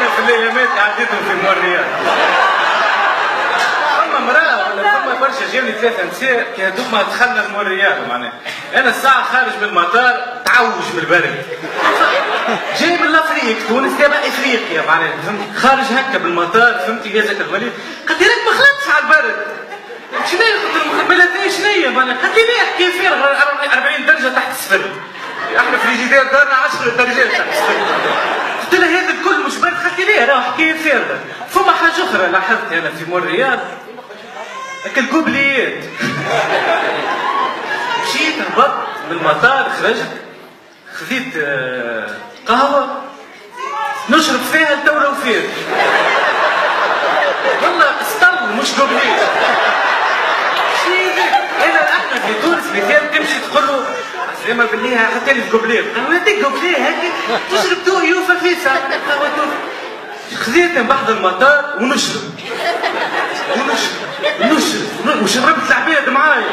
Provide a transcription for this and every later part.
انا في الايامات اللي عديتهم في موريال ثم امراه ولا ثم برشا جاوني ثلاثه نساء كي هذوك ما دخلنا الموريال معناها انا الساعه خارج من المطار تعوج من البرد جاي من الافريق تونس تابع افريقيا معناها فهمت خارج هكا بالمطار فهمتي يا زكا الوليد قالت لي راك ما خلطتش على البرد شنو قلت لهم بلاتي شنو معناها قالت لي لا حكايه فارغ 40 درجه تحت الصفر احنا فريجيدير دارنا 10 درجات تحت الصفر قلت لها هذا الكل مش برد قالت لي لا راه حكايه فارغه فما حاجه اخرى لاحظت انا في مونريال هكا الكوبليات مشيت هبطت من المطار خرجت خذيت قهوه نشرب فيها لتو وفات والله اسطل مش كوبليات انا احنا في تونس مثال تمشي تقول له زعما بالله حتى لي في كوبليه قالوا هذيك كوبليه هكا تشرب تو يوفا فيسا قهوه توفى خذيت من بعد المطار ونشرب وشربت العباد معايا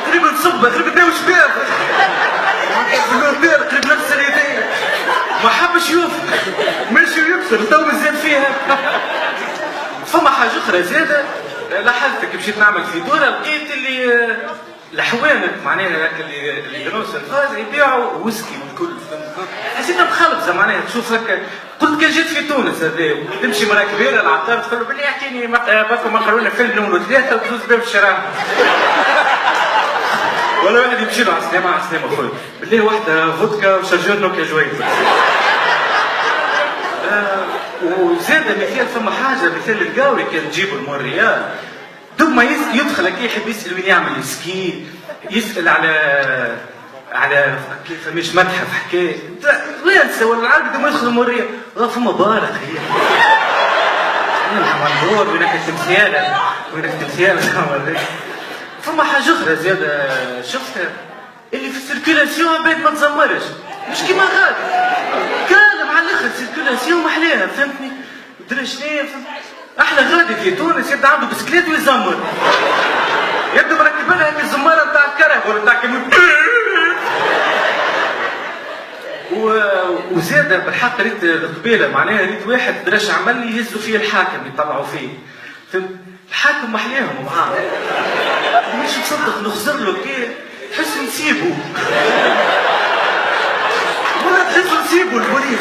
قريب نصب قريب نداوي شباب في الاوتيل قريب نفس اليدين ما حبش يوفى ماشي ويكسر تو مازال فيها فما حاجه اخرى زاده لاحظت كي مشيت نعمل في دوره لقيت اللي الحوانت معناها اللي يدروس الفاز يبيعوا ويسكي والكل حسيتها مخلطه معناها تشوف هكا قلت كان جيت في تونس هذا تمشي مرا كبيره العطار تقول له بالله اعطيني باكو مقرونه فيلم نمرو 3 وتدوز بها في الشارع ولا واحد يمشي له على السلامه اخويا بالله واحده فودكا وشارجور نوكيا جويد وزاد مثال فما حاجه مثال القاوري كان تجيبوا المونريال دوب ما يدخل هكا يحب يسال وين يعمل سكي يسال على كيف مش متحف حكايه وين ولا العربي دوب ما يدخل المونريال فما بارق هي ندور وين التمثيله فما حاجه اخرى زياده شفتها اللي في السيركيلاسيون بعد ما تزمرش مش كيما غادي كان مع الاخر سيركيلاسيون محلاها فهمتني درا شنيا احلى غادي في تونس يبدا عنده بسكليت ويزمر يبدا مركب لها هيك الزماره نتاع الكرهب ولا نتاع وزاد بالحق ريت القبيله معناها ريت واحد دراش عمل يهزوا فيه الحاكم يطلعوا فيه فهمت الحاكم محلاهم معاه مش مصدق نخزر له كي تحس نسيبه ولا تحس نسيبه البوليس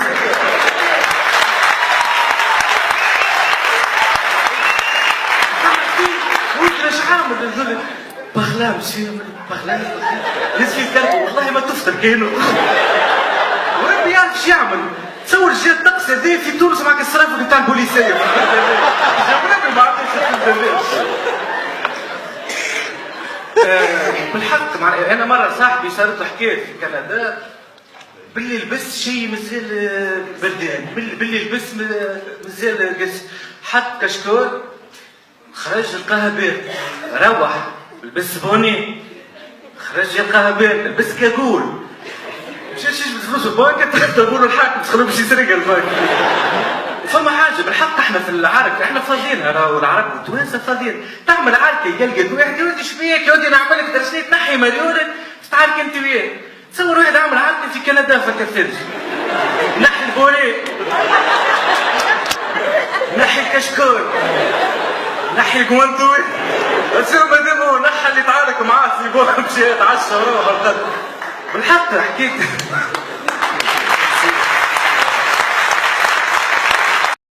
عامل الزلط بغلام بغلام ناس في الكلب والله ما تفطر كانوا وربي يعرف شو يعمل تصور جا الطقس هذا في تونس معك الصرافه بتاع البوليسيه ربي ما عرفتش بالحق انا مره صاحبي صارت له حكايه في كندا باللي لبس شيء مازال بردان باللي لبس مازال قس حط كشكول خرج لقاها بارد روح لبس بوني خرج يلقاها بارد لبس كاكول مشى يجبد فلوس البنك تقول له الحاكم تخلوه باش يسرق البنك فما حاجه بالحق احنا في العرك احنا فاضيين راهو العرب والتوانسه فاضيين تعمل عركه يلقى واحد يقول ايش فيك يا ودي نعمل لك درسني تنحي مريولك تتعارك انت وياه تصور واحد عامل عركه في كندا فكر ثلج نحي البوني نحي الكشكول نحي الجوانتوي تصير مدامو نحى اللي تعارك معاه سيبوه مشي يتعشى وروح بالحق حكيت